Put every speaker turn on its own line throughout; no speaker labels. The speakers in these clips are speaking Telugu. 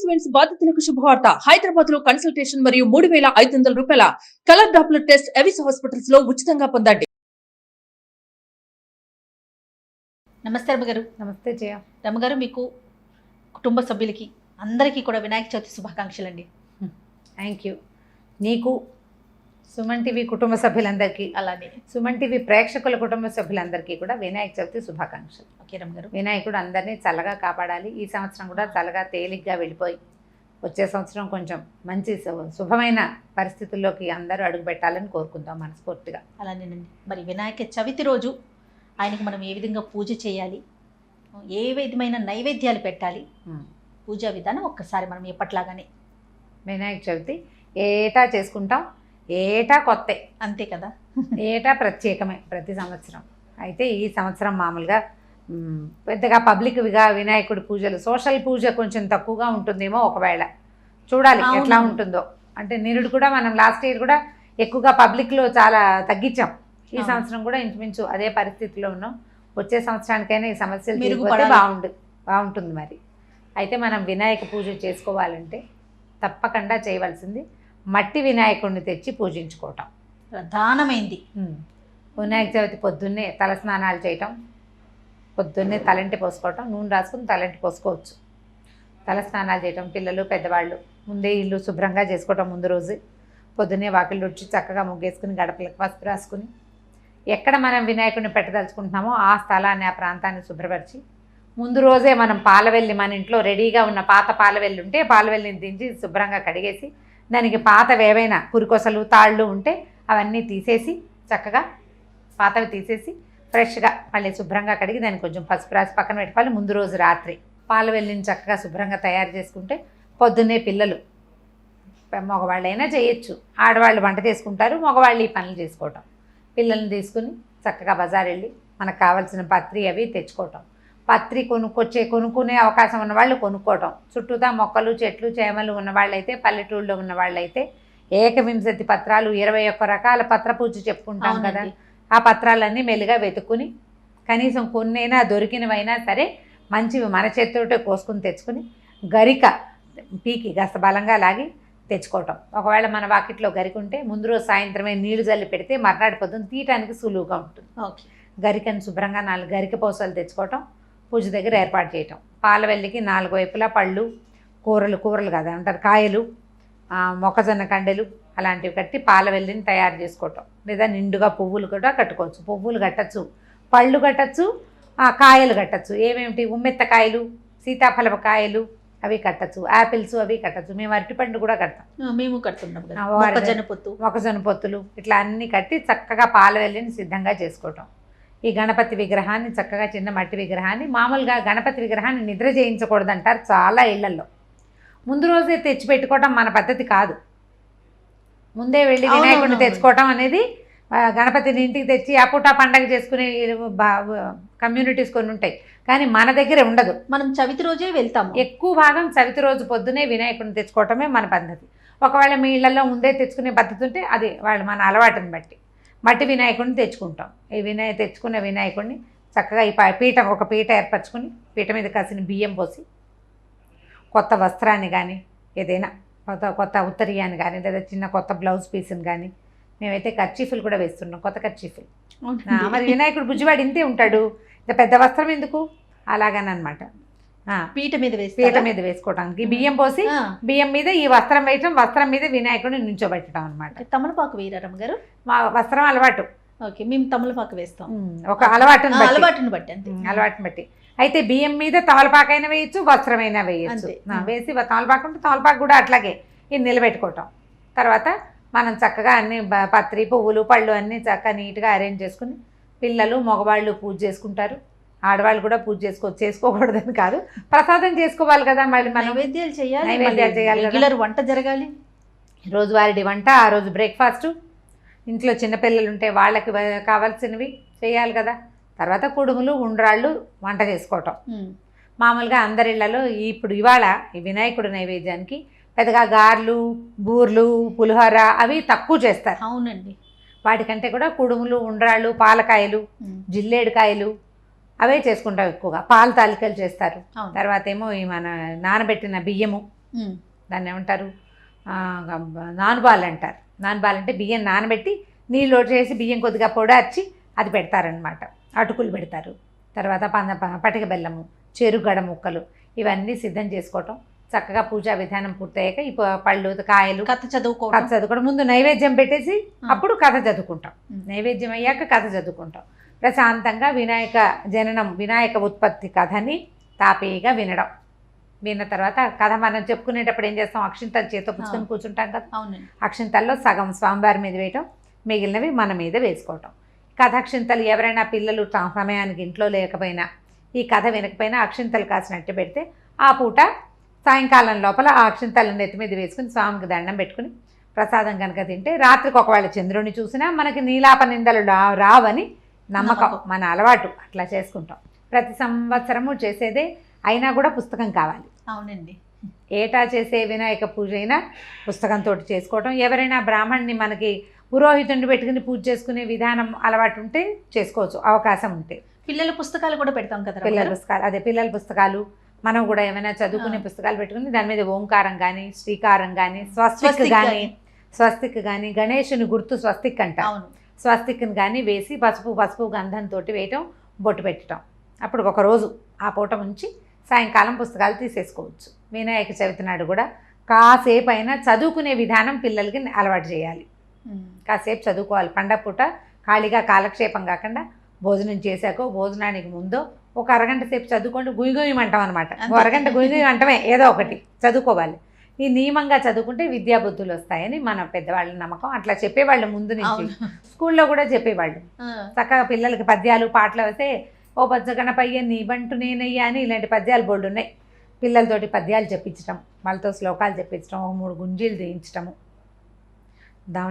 ట్విన్స్ బాధితులకు శుభవార్త. హైదరాబాద్ లో కన్సల్టేషన్ మరియు 3,500 రూపాయల colour Doppler test Avis hospitals లో ఉచితంగా పొందండి.
నమస్తే రమ్మగారు.
నమస్తే జయ.
రమ్మగారు, మీకు కుటుంబ సభ్యులకి అందరికీ కూడా వినాయక చవితి శుభాకాంక్షలు అండి.
Thank you. నీకు, సుమన్ టీవీ కుటుంబ సభ్యులందరికీ,
అలానే
సుమన్ టీవీ ప్రేక్షకుల కుటుంబ సభ్యులందరికీ కూడా వినాయక చవితి శుభాకాంక్షలు.
ఓకే రమ్మగారు.
వినాయకుడు అందరినీ చల్లగా కాపాడాలి. ఈ సంవత్సరం కూడా చల్లగా తేలిగ్గా వెళ్ళిపోయి వచ్చే సంవత్సరం కొంచెం మంచి శుభమైన పరిస్థితుల్లోకి అందరూ అడుగు పెట్టాలని కోరుకుందాం మనస్ఫూర్తిగా.
అలానేనండి. మరి వినాయక చవితి రోజు ఆయనకి మనం ఏ విధంగా పూజ చేయాలి, ఏ విధమైన నైవేద్యాలు పెట్టాలి, పూజా విధానం ఒక్కసారి మనం ఎప్పట్లాగానే
వినాయక చవితి ఏటా చేసుకుంటాం. ఏటా కొత్త,
అంతే కదా,
ఏటా ప్రత్యేకమే ప్రతి సంవత్సరం. అయితే ఈ సంవత్సరం మామూలుగా పెద్దగా పబ్లిక్గా వినాయకుడి పూజలు, సోషల్ పూజ కొంచెం తక్కువగా ఉంటుందేమో, ఒకవేళ చూడాలి ఎట్లా ఉంటుందో. అంటే నిరుడు కూడా మనం లాస్ట్ ఇయర్ కూడా ఎక్కువగా పబ్లిక్లో చాలా తగ్గించాం. ఈ సంవత్సరం కూడా ఇంచుమించు అదే పరిస్థితిలో ఉన్నాం. వచ్చే సంవత్సరానికైనా ఈ సమస్యలు తీరిపోతే బాగుంటుంది. మరి అయితే మనం వినాయక పూజ చేసుకోవాలంటే తప్పకుండా చేయవలసింది మట్టి వినాయకుడిని తెచ్చి పూజించుకోవటం
ప్రధానమైంది.
వినాయక చవితి పొద్దున్నే తలస్నానాలు చేయటం, పొద్దున్నే తలంటి పోసుకోవటం, నూనె రాసుకుని తలంటి పోసుకోవచ్చు. తలస్నానాలు చేయటం, పిల్లలు పెద్దవాళ్ళు ముందే ఇల్లు శుభ్రంగా చేసుకోవటం. ముందు రోజు పొద్దున్నే వాకిళ్ళు వచ్చి చక్కగా ముగ్గేసుకుని గడపలకు పసుపు రాసుకుని ఎక్కడ మనం వినాయకుడిని పెట్టదలుచుకుంటున్నామో ఆ స్థలాన్ని, ఆ ప్రాంతాన్ని శుభ్రపరిచి ముందు రోజే మనం పాలవెల్లి, మన ఇంట్లో రెడీగా ఉన్న పాత పాలవెల్లి ఉంటే పాలవెల్లిని దించి శుభ్రంగా కడిగేసి దానికి పాతవి ఏవైనా పురికొసలు, తాళ్ళు ఉంటే అవన్నీ తీసేసి చక్కగా పాతవి తీసేసి ఫ్రెష్గా మళ్ళీ శుభ్రంగా కడిగి దాన్ని కొంచెం పసుపు రాసి పక్కన పెట్టుకోవాలి. ముందు రోజు రాత్రి పాలవెల్లిని చక్కగా శుభ్రంగా తయారు చేసుకుంటే పొద్దున్నే పిల్లలు, మగవాళ్ళైనా చేయొచ్చు, ఆడవాళ్ళు వంట చేసుకుంటారు, మగవాళ్ళు ఈ పనులు చేసుకోవటం. పిల్లల్ని తీసుకుని చక్కగా బజార్ వెళ్ళి మనకు కావాల్సిన పత్రి అవి తెచ్చుకోవటం. పత్రి కొనుక్కునే అవకాశం ఉన్నవాళ్ళు కొనుక్కోవటం. చుట్టూతా మొక్కలు, చెట్లు, చేమలు ఉన్నవాళ్ళైతే, పల్లెటూళ్ళలో ఉన్నవాళ్ళైతే ఏకవింశతి పత్రాలు, 21 రకాల పత్ర పూజ చెప్పుకుంటాం కదా, ఆ పత్రాలన్నీ మెల్లిగా వెతుక్కుని కనీసం కొన్నైనా దొరికినవైనా సరే మంచివి మన చేతితోటే కోసుకుని తెచ్చుకుని గరిక పీకి కాస్త బలంగా లాగి తెచ్చుకోవటం. ఒకవేళ మన వాకిట్లో గరిక ఉంటే ముందు రోజు సాయంత్రమే నీళ్లు జల్లి పెడితే మర్నాడు పొద్దున్న తీయటానికి సులువుగా ఉంటుంది. గరికను శుభ్రంగా 4 గరిక పోసలు తెచ్చుకోవటం, పూజ దగ్గర ఏర్పాటు చేయటం. పాలవెల్లికి 4 వైపులా పళ్ళు, కూరలు కదా అంటారు, కాయలు, మొక్కజొన్న కండెలు అలాంటివి కట్టి పాలవెల్లిని తయారు చేసుకోవటం. లేదా నిండుగా పువ్వులు కూడా కట్టుకోవచ్చు. పువ్వులు కట్టచ్చు, పళ్ళు కట్టచ్చు, కాయలు కట్టచ్చు. ఏమేమిటి, ఉమ్మెత్తకాయలు, సీతాఫలపు కాయలు అవి కట్టచ్చు, యాపిల్స్ అవి కట్టచ్చు. మేము అరటిపండు కూడా కడతాం.
మేము కడుతున్నాం.
మొక్కజొన్న పొత్తులు ఇట్లా అన్నీ కట్టి చక్కగా పాలవెల్లిని సిద్ధంగా చేసుకోవటం. ఈ గణపతి విగ్రహాన్ని చక్కగా, చిన్న మట్టి విగ్రహాన్ని, మామూలుగా గణపతి విగ్రహాన్ని నిద్ర చేయించకూడదంటారు చాలా ఇళ్లల్లో. ముందు రోజే తెచ్చి పెట్టుకోవటం మన పద్ధతి కాదు. ముందే వెళ్ళి వినాయకుడిని తెచ్చుకోవటం అనేది, గణపతిని ఇంటికి తెచ్చి ఆ పూట పండగ చేసుకునే కమ్యూనిటీస్ కొన్ని ఉంటాయి, కానీ మన దగ్గర ఉండదు.
మనం చవితి రోజే వెళ్తాము.
ఎక్కువ భాగం చవితి రోజు పొద్దునే వినాయకుడిని తెచ్చుకోవటమే మన పద్ధతి. ఒకవేళ మీ ఇళ్లలో ముందే తెచ్చుకునే పద్ధతి ఉంటే అది వాళ్ళు మన అలవాటుని బట్టి మట్టి వినాయకుడిని తెచ్చుకుంటాం. ఈ తెచ్చుకున్న వినాయకుడిని చక్కగా ఈ ఒక పీట ఏర్పరచుకుని పీట మీద కాసిన బియ్యం పోసి కొత్త వస్త్రాన్ని కానీ, ఏదైనా కొత్త ఉత్తరీయాన్ని కానీ, లేదా చిన్న కొత్త బ్లౌజ్ పీస్ని కానీ, మేమైతే కర్చీఫులు కూడా వేస్తున్నాం, కొత్త కర్చీఫులు. మరి వినాయకుడు బుజ్జివాడు ఇంతే ఉంటాడు, ఇంత పెద్ద వస్త్రం ఎందుకు, అలాగనమాట.
పీట మీద
వేసుకోవడానికి బియ్యం పోసి, బియ్యం మీద ఈ వస్త్రం వేయటం, వస్త్రం మీద వినాయకుడిని నుంచోబెట్టడం అనమాట.
తమలపాకు వేయరమ్మ గారు?
మా వస్త్రం అలవాటు.
ఓకే, మేము తమలపాకు వేస్తాం.
ఒక అలవాటుని బట్టి. అయితే బియ్యం మీద తమలపాకైనా వేయచ్చు, వస్త్రమైనా వేయచ్చు. వేసి తమలపాకు ఉంటే తమలపాకు కూడా అట్లాగే ఇది నిలబెట్టుకోవటం. తర్వాత మనం చక్కగా అన్ని పత్రి, పువ్వులు, పళ్ళు అన్నీ చక్కగా నీట్గా అరేంజ్ చేసుకుని పిల్లలు, మగవాళ్ళు పూజ చేసుకుంటారు. ఆడవాళ్ళు కూడా పూజ చేసుకోకూడదని కాదు, ప్రసాదం చేసుకోవాలి కదా. మళ్ళీ మనం నైవేద్యాలు చేయాలి,
రెగ్యులర్ వంట జరగాలి,
రోజువారీ వంట, ఆ రోజు బ్రేక్ఫాస్ట్, ఇంట్లో చిన్నపిల్లలు ఉంటే వాళ్ళకి కావాల్సినవి చేయాలి కదా. తర్వాత కుడుములు, ఉండ్రాళ్ళు వంట చేసుకోవటం. మామూలుగా అందరిళ్లలో ఇప్పుడు ఇవాళ ఈ వినాయకుడు నైవేద్యానికి పెద్దగా గారెలు, బూర్లు, పులిహోర అవి తక్కువ చేస్తారు.
అవునండి.
వాటికంటే కూడా కుడుములు, ఉండ్రాళ్ళు, పాలకాయలు, జిల్లేడుకాయలు అవే చేసుకుంటాం ఎక్కువగా. పాల తాలికలు చేస్తారు. తర్వాత ఏమో ఈ మన నానబెట్టిన బియ్యము, దాన్ని ఏమంటారు, నానుబాల్ అంటారు. నానుబాల్ అంటే బియ్యం నానబెట్టి నీళ్ళు చేసి బియ్యం కొద్దిగా పొడార్చి అది పెడతారనమాట. అటుకులు పెడతారు. తర్వాత పటిక బెల్లము, చెరుగడ ముక్కలు ఇవన్నీ సిద్ధం చేసుకోవటం. చక్కగా పూజా విధానం పూర్తయ్యాక ఈ పళ్ళు కాయలు
కథ చదువుకోవడం.
ముందు నైవేద్యం పెట్టేసి అప్పుడు కథ చదువుకుంటాం. నైవేద్యం అయ్యాక కథ చదువుకుంటాం. ప్రశాంతంగా వినాయక జననం, వినాయక ఉత్పత్తి కథని తాపీగా వినడం. విన్న తర్వాత కథ మనం చెప్పుకునేటప్పుడు ఏం చేస్తాం, అక్షింతలు చేతితో పుచ్చుకొని కూర్చుంటాం కదా.
అవునండి.
అక్షింతల్లో సగం స్వామివారి మీద వేయటం, మిగిలినవి మన మీద వేసుకోవటం. కథ అక్షింతలు ఎవరైనా పిల్లలు సమయానికి ఇంట్లో లేకపోయినా, ఈ కథ వినకపోయినా అక్షింతలు కాసినట్టు పెడితే ఆ పూట సాయంకాలం లోపల ఆ అక్షింతలను నెత్తి మీద వేసుకుని స్వామికి దండం పెట్టుకుని ప్రసాదం కనుక తింటే రాత్రికి ఒకవేళ చంద్రుడిని చూసినా మనకి నీలాప నిందలు రావని నమ్మకం, మన అలవాటు. అట్లా చేసుకుంటాం. ప్రతి సంవత్సరము చేసేదే అయినా కూడా పుస్తకం కావాలి.
అవునండి.
ఏటా చేసే వినాయక పూజ అయినా పుస్తకంతో చేసుకోవటం. ఎవరైనా బ్రాహ్మణ్ణి మనకి పురోహితుడిని పెట్టుకుని పూజ చేసుకునే విధానం అలవాటు ఉంటే చేసుకోవచ్చు, అవకాశం ఉంటే.
పిల్లల పుస్తకాలు కూడా పెడతాం కదా.
పిల్లల పుస్తకాలు, అదే పిల్లల పుస్తకాలు. మనం కూడా ఏమైనా చదువుకునే పుస్తకాలు పెట్టుకుని దాని మీద ఓంకారం కానీ, శ్రీకారం కానీ, స్వస్తిక్ కానీ గణేషుని గుర్తు స్వస్తిక్ అంట, స్వస్తిక్ని కానీ వేసి పసుపు గంధంతో వేయటం, బొట్టు పెట్టడం. అప్పుడు ఒకరోజు ఆ పూట ఉంచి సాయంకాలం పుస్తకాలు తీసేసుకోవచ్చు. వినాయక చవితి నాడు కూడా కాసేపు అయినా చదువుకునే విధానం పిల్లలకి అలవాటు చేయాలి. కాసేపు చదువుకోవాలి. పండగ పూట ఖాళీగా కాలక్షేపం కాకుండా భోజనం చేశాకో భోజనానికి ముందో ఒక అరగంట సేపు చదువుకోండి. గుయ్యమంటాం అనమాట. అరగంట గుయ్యమంటమే, ఏదో ఒకటి చదువుకోవాలి. ఈ నియమంగా చదువుకుంటే విద్యాబుద్ధులు వస్తాయని మన పెద్దవాళ్ళ నమ్మకం. అట్లా చెప్పేవాళ్ళు ముందు నుంచి. స్కూల్లో కూడా చెప్పేవాళ్ళు. చక్కగా పిల్లలకి పద్యాలు పాటలు వస్తే ఓ బజ్జ గణపయ్య నీ బంటు నేనయ్యా అని ఇలాంటి పద్యాలు బోర్డు ఉన్నాయి. పిల్లలతోటి పద్యాలు చెప్పించడం, వాళ్ళతో శ్లోకాలు చెప్పించడం, 3 గుంజీలు చేయించడము,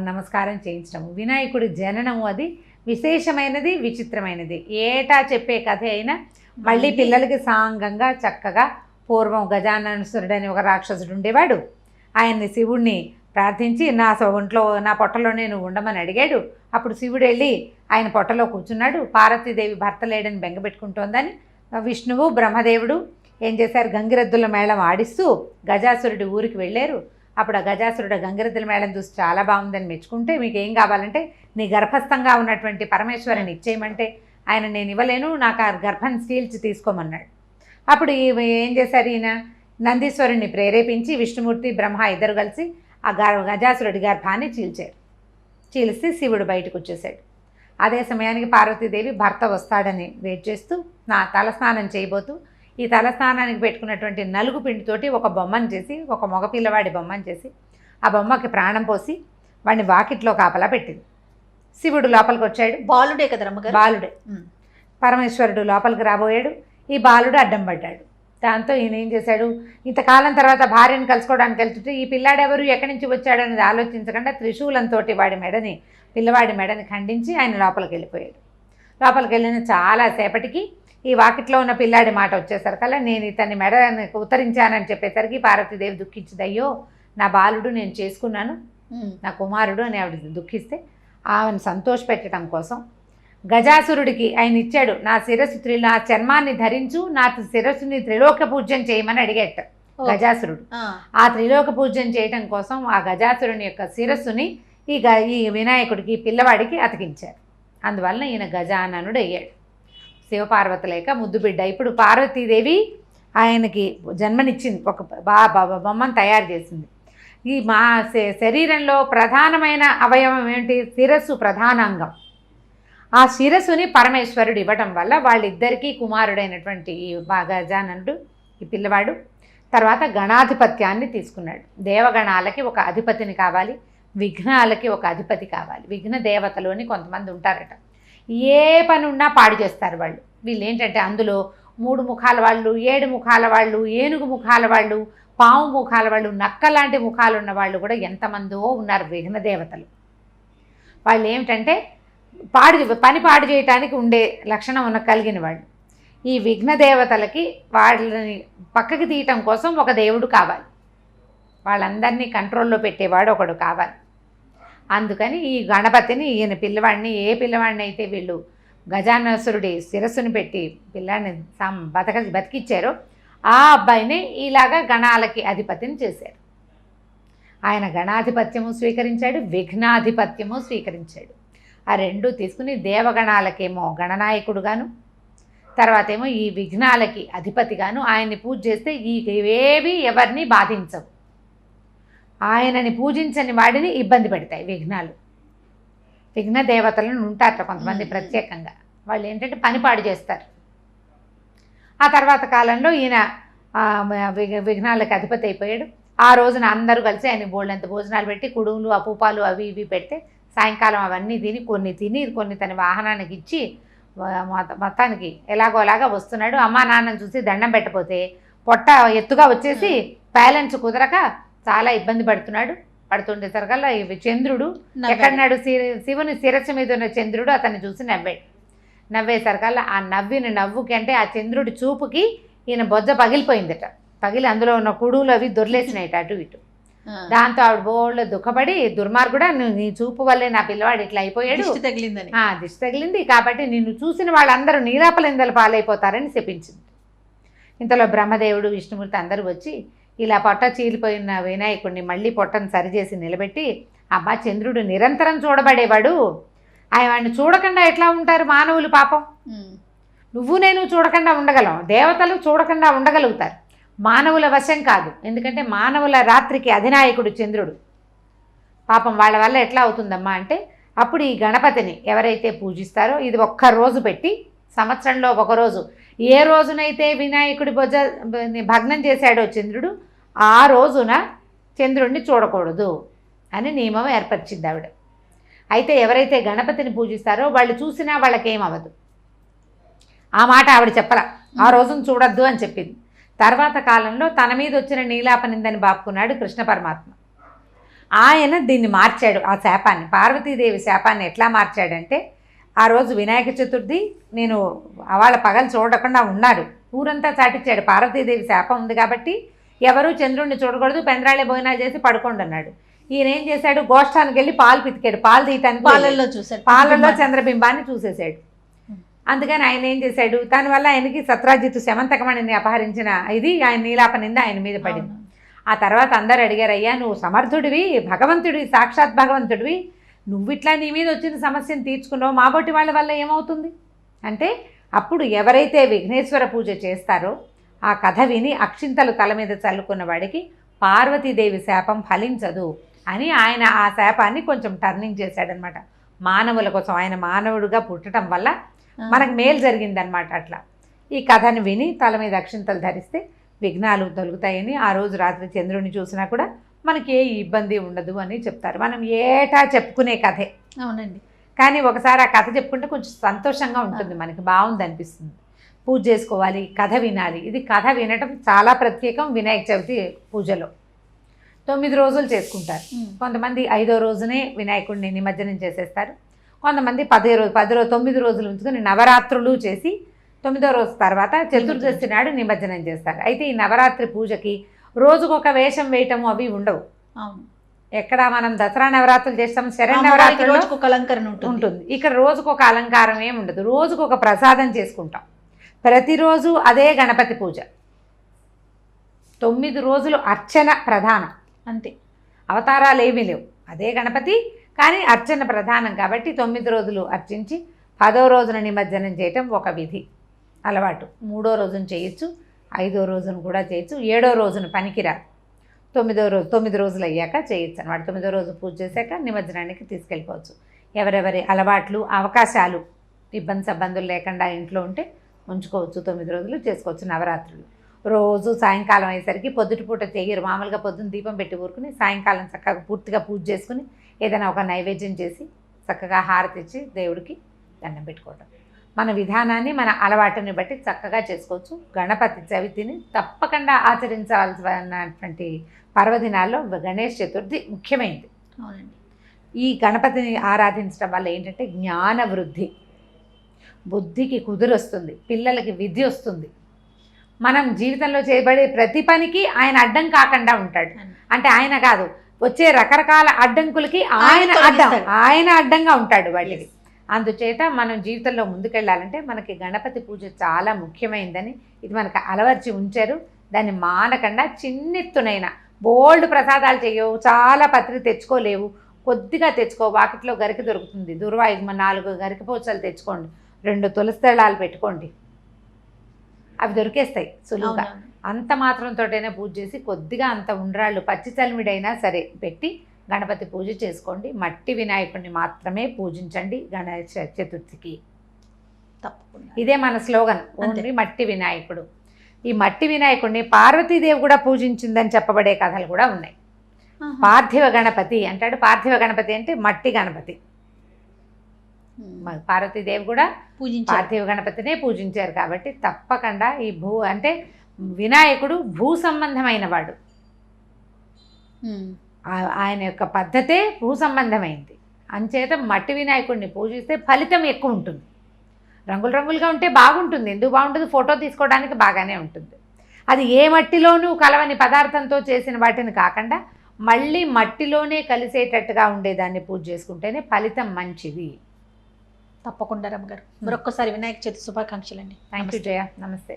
నమస్కారం చేయించడము. వినాయకుడి జననము అది విశేషమైనది, విచిత్రమైనది. ఏటా చెప్పే కథ అయినా మళ్ళీ పిల్లలకి సాంగంగా చక్కగా. పూర్వం గజాననుసురుడు అని ఒక రాక్షసుడు ఉండేవాడు. ఆయన్ని శివుడిని ప్రార్థించి నా పొట్టలో నేను ఉండమని అడిగాడు. అప్పుడు శివుడు వెళ్ళి ఆయన పొట్టలో కూర్చున్నాడు. పార్వతీదేవి భర్త లేడని బెంగపెట్టుకుంటోందని విష్ణువు బ్రహ్మదేవుడు ఏం చేశారు, గంగిరెద్దుల మేళం ఆడిస్తూ గజాసురుడి ఊరికి వెళ్ళారు. అప్పుడు ఆ గజాసురుడు గంగిరెద్దుల మేళం చూసి చాలా బాగుందని మెచ్చుకుంటే, మీకు ఏం కావాలంటే నీ గర్భస్థంగా ఉన్నటువంటి పరమేశ్వరుని ఇచ్చేయమంటే ఆయన నేను ఇవ్వలేను, నాకు ఆ గర్భం చీల్చి తీసుకోమన్నాడు. అప్పుడు ఏం చేశారు, ఈయన నందీశ్వరుణ్ణి ప్రేరేపించి విష్ణుమూర్తి బ్రహ్మ ఇద్దరు కలిసి ఆ గజాసురుడి గర్భాన్ని చీల్చి శివుడు బయటకు వచ్చేసాడు. అదే సమయానికి పార్వతీదేవి భర్త వస్తాడని వెయిట్ చేస్తూ నా తలస్నానం చేయబోతూ ఈ తలస్నానానికి పెట్టుకున్నటువంటి నలుగు పిండితోటి ఒక బొమ్మను చేసి, ఒక మగపిల్లవాడి బొమ్మను చేసి ఆ బొమ్మకి ప్రాణం పోసి వాడిని వాకిట్లో కాపలా పెట్టింది. శివుడు లోపలికి వచ్చాడు.
బాలుడే కదా రమ్మగారు?
బాలుడే. పరమేశ్వరుడు లోపలికి రాబోయాడు. ఈ బాలుడు అడ్డం పడ్డాడు. దాంతో ఈయన ఏం చేశాడు, ఇంతకాలం తర్వాత భార్యను కలుసుకోవడానికి వెళ్తుంటే ఈ పిల్లాడెవరు ఎక్కడి నుంచి వచ్చాడు అనేది ఆలోచించకుండా త్రిశూలంతో పిల్లవాడి మెడని ఖండించి ఆయన లోపలికి వెళ్ళిపోయాడు. లోపలికి వెళ్ళిన చాలాసేపటికి ఈ వాకిట్లో ఉన్న పిల్లాడి మాట వచ్చేసరికల్లా నేను ఇతన్ని మెడని ఉత్తరించానని చెప్పేసరికి పార్వతీదేవి దుఃఖించింది. అయ్యో నా బాలుడు నేను చేసుకున్నాను, నా కుమారుడు అని ఆవిడ దుఃఖిస్తే ఆమెను సంతోషపెట్టడం కోసం గజాసురుడికి ఆయన ఇచ్చాడు, నా చర్మాన్ని ధరించు, నా శిరస్సుని త్రిలోక పూజ్యం చేయమని అడిగేట గజాసురుడు. ఆ త్రిలోక పూజ్యం చేయటం కోసం ఆ గజాసురుని యొక్క శిరస్సుని ఈ వినాయకుడికి పిల్లవాడికి అతికించారు. అందువలన ఈయన గజాననుడు అయ్యాడు. శివపార్వతి లేక ముద్దు బిడ్డ. ఇప్పుడు పార్వతీదేవి ఆయనకి జన్మనిచ్చింది, ఒక బొమ్మను తయారు చేసింది. ఈ మా శరీరంలో ప్రధానమైన అవయవం ఏంటి, శిరస్సు ప్రధానాంగం. ఆ శిరస్సుని పరమేశ్వరుడు ఇవ్వటం వల్ల వాళ్ళిద్దరికీ కుమారుడైనటువంటి ఈ గజాననుడు ఈ పిల్లవాడు తర్వాత గణాధిపత్యాన్ని తీసుకున్నాడు. దేవగణాలకి ఒక అధిపతిని కావాలి, విఘ్నాలకి ఒక అధిపతి కావాలి. విఘ్న దేవతలు అని కొంతమంది ఉంటారట. ఏ పని ఉన్నా పాడు చేస్తారు వాళ్ళు. వీళ్ళు ఏంటంటే అందులో 3 ముఖాల వాళ్ళు, 7 ముఖాల వాళ్ళు, ఏనుగు ముఖాల వాళ్ళు, పాము ముఖాల వాళ్ళు, నక్క లాంటి ముఖాలు ఉన్న వాళ్ళు కూడా ఎంతమందో ఉన్నారు విఘ్న దేవతలు. వాళ్ళు ఏమిటంటే పని పాడు చేయటానికి ఉండే లక్షణం కలిగిన వాళ్ళు. ఈ విఘ్న దేవతలకి వాళ్ళని పక్కకి తీయటం కోసం ఒక దేవుడు కావాలి, వాళ్ళందరినీ కంట్రోల్లో పెట్టేవాడు ఒకడు కావాలి. అందుకని ఈ గణపతిని ఈయన పిల్లవాడిని, ఏ పిల్లవాడిని అయితే వీళ్ళు గజానసురుడి శిరస్సుని పెట్టి పిల్లాడిని బతికిచ్చారో ఆ అబ్బాయిని ఇలాగా గణాలకి అధిపతిని చేశారు. ఆయన గణాధిపత్యము స్వీకరించాడు, విఘ్నాధిపత్యము స్వీకరించాడు. ఆ రెండు తీసుకుని దేవగణాలకేమో గణనాయకుడుగాను, తర్వాత ఏమో ఈ విఘ్నాలకి అధిపతిగాను ఆయన్ని పూజ చేస్తే ఇవేవి ఎవరిని బాధించవు. ఆయనని పూజించని వాడిని ఇబ్బంది పెడతాయి విఘ్నాలు. విఘ్న దేవతలను ఉంటారట కొంతమంది ప్రత్యేకంగా, వాళ్ళు ఏంటంటే పనిపాడు చేస్తారు. ఆ తర్వాత కాలంలో ఈయన విఘ్నాలకు అధిపతి అయిపోయాడు. ఆ రోజున అందరూ కలిసి ఆయన బోళ్ళంత భోజనాలు పెట్టి కుడుములు అపూపాలు అవి ఇవి పెడితే సాయంకాలం అవన్నీ తిని కొన్ని తన వాహనానికి ఇచ్చి మొత్తానికి ఎలాగోలాగా వస్తున్నాడు. అమ్మా నాన్నని చూసి దండం పెట్టపోతే పొట్ట ఎత్తుగా వచ్చేసి బ్యాలెన్స్ కుదరక చాలా ఇబ్బంది పడుతుండేసరికల్లా చంద్రుడు ఎక్కడన్నాడు, శివుని శిరస్సు మీద ఉన్న చంద్రుడు అతన్ని చూసి నవ్వేసరికల్లా ఆ నవ్విన నవ్వుకి అంటే ఆ చంద్రుడి చూపుకి ఈయన బొజ్జ పగిలిపోయిందట. పగిలి అందులో ఉన్న కుడువులు అవి దొర్లేసినాయిట అటు ఇటు. దాంతో ఆవిడ బోళ్ళు దుఃఖపడి, దుర్మార్గుడా నీ చూపు వల్లే నా పిల్లవాడు ఇట్లా అయిపోయాడు, దిష్టి తగిలింది కాబట్టి నిన్ను చూసిన వాళ్ళందరూ నీలాపలిందలు పాలైపోతారని శపించింది. ఇంతలో బ్రహ్మదేవుడు విష్ణుమూర్తి అందరూ వచ్చి ఇలా పొట్ట చీలిపోయిన వినాయకుడిని మళ్ళీ పొట్టను సరిచేసి నిలబెట్టి, అబ్బా చంద్రుడు నిరంతరం చూడబడేవాడు, వాడిని చూడకుండా ఎట్లా ఉంటారు మానవులు, పాపం నువ్వు నేను చూడకుండా ఉండగలం, దేవతలు చూడకుండా ఉండగలుగుతారు, మానవుల వశం కాదు. ఎందుకంటే మానవుల రాత్రికి అధినాయకుడు చంద్రుడు, పాపం వాళ్ళ వల్ల ఎట్లా అవుతుందమ్మా అంటే అప్పుడు ఈ గణపతిని ఎవరైతే పూజిస్తారో ఇది ఒక్కరోజు పెట్టి, సంవత్సరంలో ఒకరోజు, ఏ రోజునైతే వినాయకుడి బొజ్జ భగ్నం చేశాడో చంద్రుడు ఆ రోజున చంద్రుడిని చూడకూడదు అని నియమం ఏర్పరిచింది ఆవిడ. అయితే ఎవరైతే గణపతిని పూజిస్తారో వాళ్ళు చూసినా వాళ్ళకేమవ్వదు. ఆ మాట ఆవిడ చెప్పరా, ఆ రోజును చూడొద్దు అని చెప్పింది. తర్వాత కాలంలో తన మీద వచ్చిన నీలాపనిందని బాపుకున్నాడు కృష్ణ పరమాత్మ. ఆయన దీన్ని మార్చాడు, ఆ శాపాన్ని, పార్వతీదేవి శాపాన్ని ఎట్లా మార్చాడంటే, ఆ రోజు వినాయక చతుర్థి నేను వాళ్ళ పగలు చూడకుండా ఉన్నాడు, ఊరంతా చాటిచ్చాడు. పార్వతీదేవి శాపం ఉంది కాబట్టి ఎవరూ చంద్రుడిని చూడకూడదు, పెందరాళ్ళే భోజనాలు చేసి పడుకోండి అన్నాడు. ఈయన ఏం చేశాడు, గోష్ఠానికి వెళ్ళి పాలు పితికాడు, పాలు తీయటానికి పాలల్లో చంద్రబింబాన్ని చూసేశాడు. అందుకని ఆయన ఏం చేశాడు, దానివల్ల ఆయనకి సత్రాజిత్తు శమంతకమణిని అపహరించిన ఇది ఆయన నీలాపనింద ఆయన మీద పడింది. ఆ తర్వాత అందరు అడిగారు, అయ్యా నువ్వు సమర్థుడివి, భగవంతుడివి, సాక్షాత్ భగవంతుడివి, నువ్వు ఇట్లా నీ మీద వచ్చిన సమస్యను తీర్చుకున్నావు, మాబోటి వాళ్ళ వల్ల ఏమవుతుంది అంటే, అప్పుడు ఎవరైతే విఘ్నేశ్వర పూజ చేస్తారో ఆ కథ విని అక్షింతలు తల మీద చల్లుకున్న వాడికి పార్వతీదేవి శాపం ఫలించదు అని ఆయన ఆ శాపాన్ని కొంచెం టర్నింగ్ చేశాడనమాట. మానవుల కోసం ఆయన మానవుడిగా పుట్టడం వల్ల మనకు మేలు జరిగిందనమాట. అట్లా ఈ కథను విని తల మీద అక్షింతలు ధరిస్తే విఘ్నాలు తొలుగుతాయని, ఆ రోజు రాత్రి చంద్రుడిని చూసినా కూడా మనకి ఏ ఇబ్బంది ఉండదు అని చెప్తారు. మనం ఏటా చెప్పుకునే కథే.
అవునండి.
కానీ ఒకసారి ఆ కథ చెప్పుకుంటే కొంచెం సంతోషంగా ఉంటుంది, మనకి బాగుంది అనిపిస్తుంది. పూజ చేసుకోవాలి, కథ వినాలి. ఇది కథ వినటం చాలా ప్రత్యేకం. వినాయక చవితి పూజలో 9 రోజులు చేసుకుంటారు. కొంతమంది 5వ రోజునే వినాయకుడిని నిమజ్జనం చేసేస్తారు. కొంతమంది 9 రోజులు ఉంచుకొని నవరాత్రులు చేసి 9వ రోజు తర్వాత చతుర్దశి నాడు నిమజ్జనం చేస్తారు. అయితే ఈ నవరాత్రి పూజకి రోజుకొక వేషం వేయటము అవి ఉండవు.
అవును.
ఎక్కడ మనం దసరా నవరాత్రులు చేస్తాం, శరన్నవరాత్రులు
రోజుకొక అలంకరణ ఉంటుంది.
ఇక్కడ రోజుకొక అలంకారం ఏమి ఉండదు, రోజుకొక ప్రసాదం చేసుకుంటాం. ప్రతిరోజు అదే గణపతి పూజ, 9 రోజులు అర్చన ప్రధానం,
అంతే,
అవతారాలు ఏమీ లేవు. అదే గణపతి కానీ అర్చన ప్రధానం కాబట్టి 9 రోజులు అర్చించి 10వ రోజున నిమజ్జనం చేయటం ఒక విధి, అలవాటు. 3వ రోజున చేయొచ్చు, 5వ రోజున కూడా చేయొచ్చు, 7వ రోజున పనికిరాదు. 9 రోజులు అయ్యాక చేయొచ్చు అన్నమాట. 9వ రోజు పూజ చేశాక నిమజ్జనానికి తీసుకెళ్ళిపోవచ్చు. ఎవరెవరి అలవాట్లు, అవకాశాలు, ఇబ్బందులు లేకుండా ఇంట్లో ఉంటే ఉంచుకోవచ్చు. 9 రోజులు చేసుకోవచ్చు నవరాత్రులు. రోజు సాయంకాలం అయ్యేసరికి పొద్దుటిపూట చేయరు, మామూలుగా పొద్దున్న దీపం పెట్టి ఊరుకుని సాయంకాలం చక్కగా పూర్తిగా పూజ చేసుకుని ఏదైనా ఒక నైవేద్యం చేసి చక్కగా హారతి ఇచ్చి దేవుడికి దండం పెట్టుకోవటం. మన విధానాన్ని మన అలవాటుని బట్టి చక్కగా చేసుకోవచ్చు. గణపతి చవితిని తప్పకుండా ఆచరించాల్సినటువంటి పర్వదినాల్లో గణేష్ చతుర్థి ముఖ్యమైనది.
అవునండి.
ఈ గణపతిని ఆరాధించడం వల్ల ఏంటంటే జ్ఞాన వృద్ధి, బుద్ధికి కుదురొస్తుంది, పిల్లలకి విద్య వస్తుంది. మనం జీవితంలో చేయబడే ప్రతి పనికి ఆయన అడ్డం కాకుండా ఉంటాడు. అంటే ఆయన కాదు, వచ్చే రకరకాల అడ్డంకులకి ఆయన అడ్డంగా ఉంటాడు వాటికి. అందుచేత మనం జీవితంలో ముందుకెళ్ళాలంటే మనకి గణపతి పూజ చాలా ముఖ్యమైనదని ఇది మనకు అలవర్చి ఉంచారు. దాన్ని మానకుండా చిన్నెత్తునైనా బోల్డ్ ప్రసాదాలు చేయవు, చాలా పత్రి తెచ్చుకోలేవు, కొద్దిగా తెచ్చుకో. వాకిట్లో గరికి దొరుకుతుంది, దుర్వాయి 4 గరికి పోచలు తెచ్చుకోండి, 2 తులసి దళాలు పెట్టుకోండి, అవి దొరికేస్తాయి సులువుగా. అంత మాత్రంతోటైనా పూజ చేసి కొద్దిగా అంత ఉండ్రాళ్ళు పచ్చి చలిమిడైనా సరే పెట్టి గణపతి పూజ చేసుకోండి. మట్టి వినాయకుడిని మాత్రమే పూజించండి గణేష చతుర్థికి.
తప్పకుండా
ఇదే మన స్లోగన్, ఓన్లీ మట్టి వినాయకుడు. ఈ మట్టి వినాయకుడిని పార్వతీదేవి కూడా పూజించిందని చెప్పబడే కథలు కూడా ఉన్నాయి. పార్థివ గణపతి అంటాడు. పార్థివ గణపతి అంటే మట్టి గణపతి. పార్వతీదేవి కూడా పార్థివ గణపతినే పూజించారు. కాబట్టి తప్పకుండా ఈ అంటే వినాయకుడు భూ సంబంధమైన వాడు, ఆయన యొక్క పద్ధతే భూ సంబంధమైంది. అంచేత మట్టి వినాయకుడిని పూజిస్తే ఫలితం ఎక్కువ ఉంటుంది. రంగులు రంగులుగా ఉంటే బాగుంటుంది, ఎందుకు బాగుంటుంది, ఫోటో తీసుకోవడానికి బాగానే ఉంటుంది. అది ఏ మట్టిలోనూ కలవని పదార్థంతో చేసిన వాటిని కాకుండా మళ్ళీ మట్టిలోనే కలిసేటట్టుగా ఉండేదాన్ని పూజ చేసుకుంటేనే ఫలితం మంచిది.
తప్పకుండా రమ్మగారు. మరొక్కసారి వినాయక చవితి శుభాకాంక్షలు అండి.
థ్యాంక్ యూ జయ. నమస్తే.